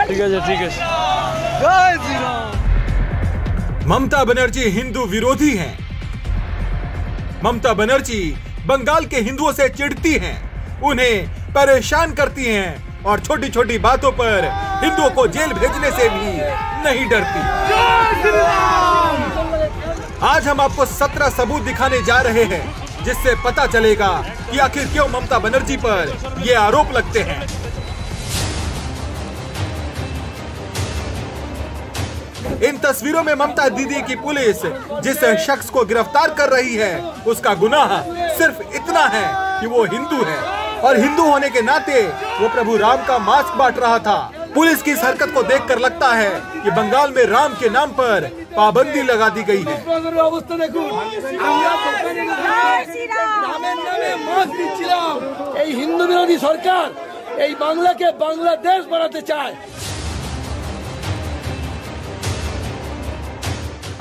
ठीक है। जय श्री राम। ममता बनर्जी हिंदू विरोधी हैं। ममता बनर्जी बंगाल के हिंदुओं से चिढ़ती हैं, उन्हें परेशान करती हैं और छोटी छोटी बातों पर हिंदुओं को जेल भेजने से भी नहीं डरती। आज हम आपको 17 सबूत दिखाने जा रहे हैं जिससे पता चलेगा कि आखिर क्यों ममता बनर्जी पर ये आरोप लगते हैं। इन तस्वीरों में ममता दीदी की पुलिस जिस शख्स को गिरफ्तार कर रही है उसका गुनाह सिर्फ इतना है कि वो हिंदू है और हिंदू होने के नाते वो प्रभु राम का मास्क बांट रहा था। पुलिस की इस हरकत को देखकर लगता है कि बंगाल में राम के नाम पर पाबंदी लगा दी गई है। हिंदू विरोधी सरकार बांग्ला के बांग्लादेश बनाते चाहे।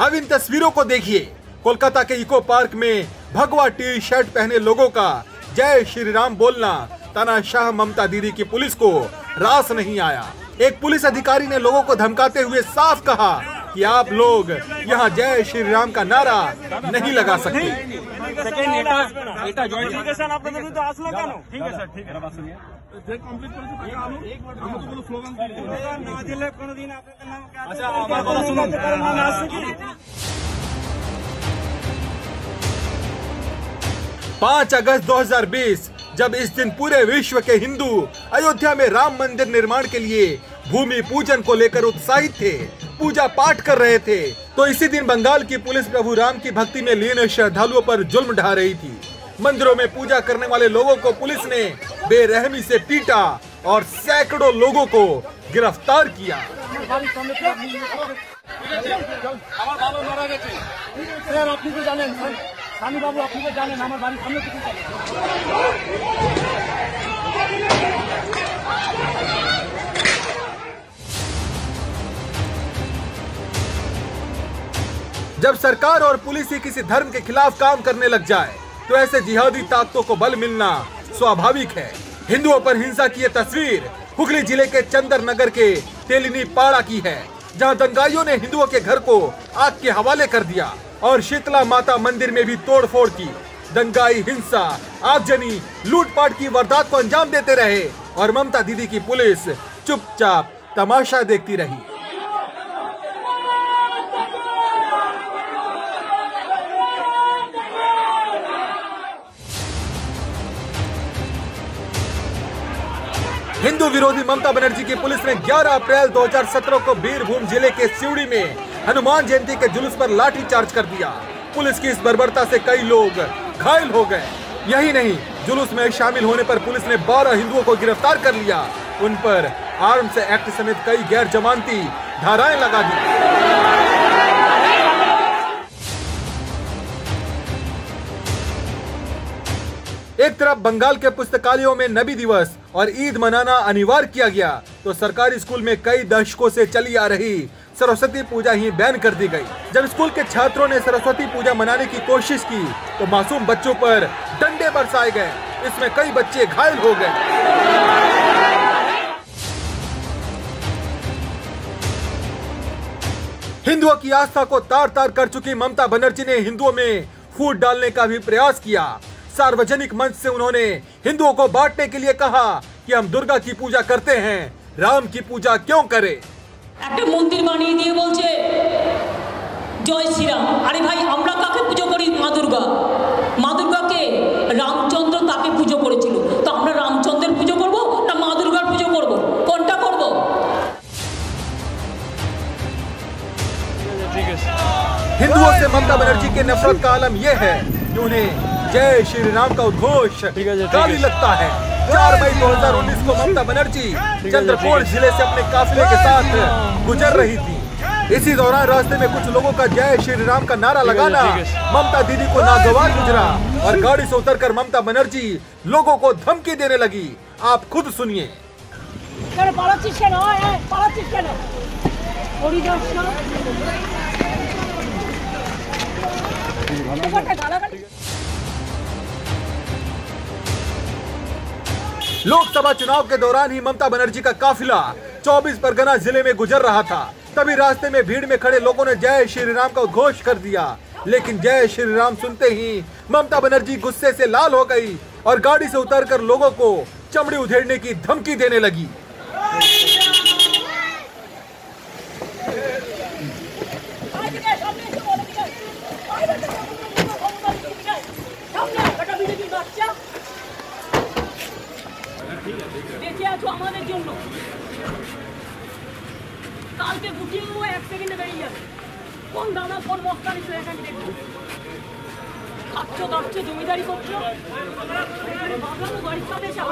अब इन तस्वीरों को देखिए। कोलकाता के इको पार्क में भगवा टी शर्ट पहने लोगों का जय श्री राम बोलना तानाशाह ममता दीदी की पुलिस को रास नहीं आया। एक पुलिस अधिकारी ने लोगों को धमकाते हुए साफ कहा कि आप लोग यहाँ जय श्री राम का नारा नहीं लगा सकते। पाँच अगस्त 2020 जब इस दिन पूरे विश्व के हिंदू अयोध्या में राम मंदिर निर्माण के लिए भूमि पूजन को लेकर उत्साहित थे, पूजा पाठ कर रहे थे, तो इसी दिन बंगाल की पुलिस प्रभु राम की भक्ति में लीन श्रद्धालुओं पर जुल्म ढा रही थी। मंदिरों में पूजा करने वाले लोगों को पुलिस ने बेरहमी से पीटा और सैकड़ों लोगों को गिरफ्तार किया। जब सरकार और पुलिस ही किसी धर्म के खिलाफ काम करने लग जाए तो ऐसे जिहादी ताकतों को बल मिलना स्वाभाविक है। हिंदुओं पर हिंसा की ये तस्वीर हुगली जिले के चंदर नगर के तेलिनी पाड़ा की है, जहां दंगाइयों ने हिंदुओं के घर को आग के हवाले कर दिया और शीतला माता मंदिर में भी तोड़फोड़ की। दंगाई हिंसा, आगजनी, लूटपाट की वारदात को अंजाम देते रहे और ममता दीदी की पुलिस चुपचाप तमाशा देखती रही। हिंदू विरोधी ममता बनर्जी की पुलिस ने 11 अप्रैल 2017 को बीरभूम जिले के सिवड़ी में हनुमान जयंती के जुलूस पर लाठीचार्ज कर दिया। पुलिस की इस बर्बरता से कई लोग घायल हो गए। यही नहीं, जुलूस में शामिल होने पर पुलिस ने 12 हिंदुओं को गिरफ्तार कर लिया। उन पर आर्म्स एक्ट समेत कई गैर जमानती धाराएं लगा दी। एक तरफ बंगाल के पुस्तकालयों में नबी दिवस और ईद मनाना अनिवार्य किया गया, तो सरकारी स्कूल में कई दशकों से चली आ रही सरस्वती पूजा ही बैन कर दी गई। जब स्कूल के छात्रों ने सरस्वती पूजा मनाने की कोशिश की तो मासूम बच्चों पर डंडे बरसाए गए। इसमें कई बच्चे घायल हो गए। हिंदुओं की आस्था को तार तार कर चुकी ममता बनर्जी ने हिंदुओं में फूट डालने का भी प्रयास किया। सार्वजनिक मंच से उन्होंने हिंदुओं को बांटने के लिए कहा कि हम दुर्गा की पूजा करते हैं, राम की पूजा क्यों करें। একটা মন্দির বানিয়ে দিয়ে বলছে জয় শ্রীরাম। আরে ভাই, আমরা কাকে পুজো করি? মা দুর্গা। মা দুর্গাকে রামচন্দ্র তাকে পুজো করেছিল, তো আমরা রামচন্দ্রের পুজো করব না মা দুর্গার পুজো করব? কোনটা করব? हिंदुओं से ममता बनर्जी के नफरत का आलम यह है कि उन्हें जय श्री राम का उद्घोष गाली लगता है। 4 मई 2019 को ममता बनर्जी चंद्रपुर जिले से अपने काफिले के साथ गुजर रही थी। इसी दौरान रास्ते में कुछ लोगों का जय श्री राम का नारा लगाना ममता दीदी को नागवार गुजरा और गाड़ी से उतरकर ममता बनर्जी लोगों को धमकी देने लगी। आप खुद सुनिए। लोकसभा चुनाव के दौरान ही ममता बनर्जी का काफिला 24 परगना जिले में गुजर रहा था। तभी रास्ते में भीड़ में खड़े लोगों ने जय श्री राम का उद्घोष कर दिया, लेकिन जय श्री राम सुनते ही ममता बनर्जी गुस्से से लाल हो गई और गाड़ी से उतरकर लोगों को चमड़ी उधेड़ने की धमकी देने लगी। আমাদের জন্য কালকে গুটিয়ে নেবো, 1 সেকেন্ডে বেরিয়ে যাবে। কোন দানা কোন মস্তা নিচ্ছে এখানে দেখবো। খাচ্ছ জমিদারি করছো, বাবলানো গাড়ির সাথে এসে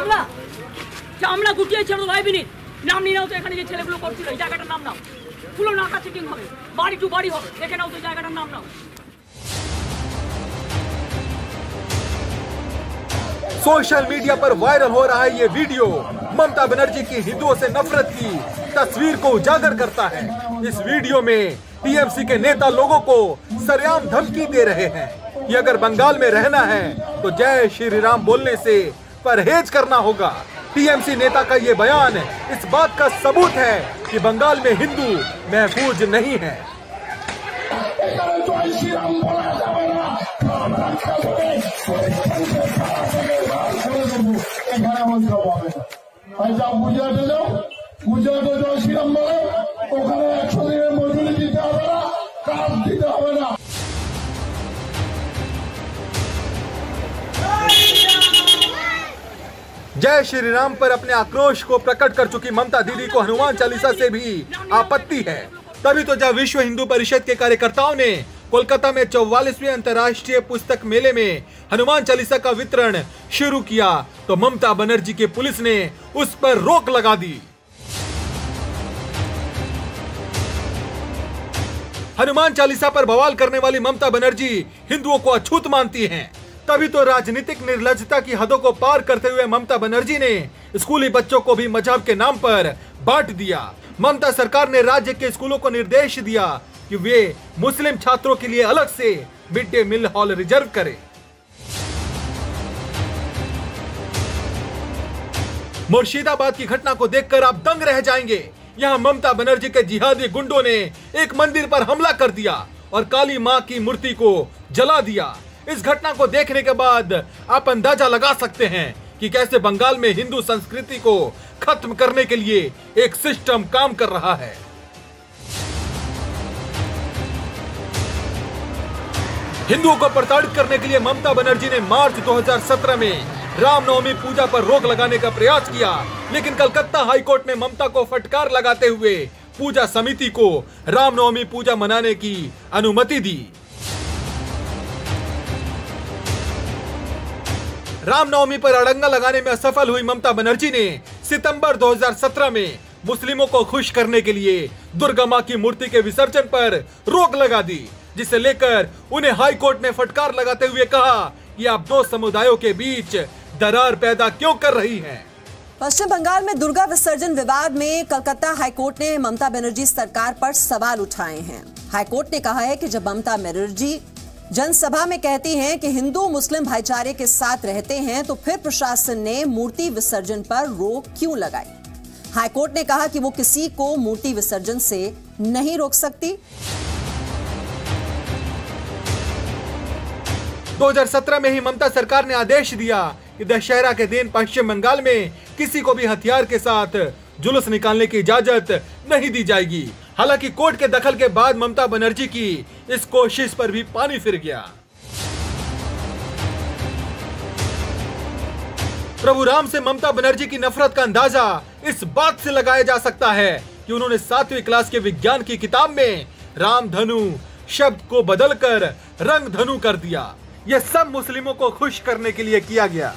আমরা গুটিয়ে ছেড়ো 5 মিনিট। নাম নিয়ে নাও তো, এখানে যে ছেলেগুলো করছিল এই জায়গাটার নাম নাও। পুরো নাকা চেকিং হবে, বাড়ি টু বাড়ি হবে, দেখে নাও তো জায়গাটার নাম নাও। सोशल मीडिया पर वायरल हो रहा है ये वीडियो ममता बनर्जी की हिंदुओं से नफरत की तस्वीर को उजागर करता है। इस वीडियो में टीएमसी के नेता लोगों को सरेआम धमकी दे रहे हैं कि अगर बंगाल में रहना है तो जय श्री राम बोलने से परहेज करना होगा। टीएमसी नेता का ये बयान इस बात का सबूत है कि बंगाल में हिंदू महफूज नहीं है। जय श्री राम पर अपने आक्रोश को प्रकट कर चुकी ममता दीदी को हनुमान चालीसा से भी आपत्ति है। तभी तो जब विश्व हिंदू परिषद के कार्यकर्ताओं ने कोलकाता में 44वें अंतर्राष्ट्रीय पुस्तक मेले में हनुमान चालीसा का वितरण शुरू किया तो ममता बनर्जी की पुलिस ने उस पर रोक लगा दी। हनुमान चालीसा पर बवाल करने वाली ममता बनर्जी हिंदुओं को अछूत मानती हैं। तभी तो राजनीतिक निर्लज्जता की हदों को पार करते हुए ममता बनर्जी ने स्कूली बच्चों को भी मजहब के नाम पर बांट दिया। ममता सरकार ने राज्य के स्कूलों को निर्देश दिया कि वे मुस्लिम छात्रों के लिए अलग से mid day meal hall reserve करें। मुर्शिदाबाद की घटना को देखकर आप दंग रह जाएंगे। यहाँ ममता बनर्जी के जिहादी गुंडों ने एक मंदिर पर हमला कर दिया और काली मां की मूर्ति को जला दिया। इस घटना को देखने के बाद आप अंदाजा लगा सकते हैं कि कैसे बंगाल में हिंदू संस्कृति को खत्म करने के लिए एक सिस्टम काम कर रहा है। हिंदुओं को प्रताड़ित करने के लिए ममता बनर्जी ने मार्च 2017 में रामनवमी पूजा पर रोक लगाने का प्रयास किया, लेकिन कलकत्ता हाईकोर्ट ने ममता को फटकार लगाते हुए पूजा समिति को रामनवमी पूजा मनाने की अनुमति दी। रामनवमी पर अड़ंगा लगाने में असफल हुई ममता बनर्जी ने सितंबर 2017 में मुस्लिमों को खुश करने के लिए दुर्गा मां की मूर्ति के विसर्जन पर रोक लगा दी, जिसे लेकर उन्हें हाई कोर्ट ने फटकार लगाते हुए कहा कि आप दो समुदायों के बीच दरार पैदा क्यों कर रही हैं। पश्चिम बंगाल में दुर्गा विसर्जन विवाद में कलकत्ता हाईकोर्ट ने ममता बनर्जी सरकार पर सवाल उठाए हैं। हाईकोर्ट ने कहा है कि जब ममता बनर्जी जनसभा में कहती हैं कि हिंदू मुस्लिम भाईचारे के साथ रहते हैं तो फिर प्रशासन ने मूर्ति विसर्जन पर रोक क्यों लगाई। हाईकोर्ट ने कहा कि वो किसी को मूर्ति विसर्जन से नहीं रोक सकती। 2017 में ही ममता सरकार ने आदेश दिया कि दशहरा के दिन पश्चिम बंगाल में किसी को भी हथियार के साथ जुलूस निकालने की इजाजत नहीं दी जाएगी। हालांकि कोर्ट के दखल के बाद ममता बनर्जी की इस कोशिश पर भी पानी फिर गया। प्रभु राम से ममता बनर्जी की नफरत का अंदाजा इस बात से लगाया जा सकता है कि उन्होंने 7वीं क्लास के विज्ञान की किताब में रामधनु शब्द को बदलकर रंगधनु कर दिया। यह सब मुस्लिमों को खुश करने के लिए किया गया।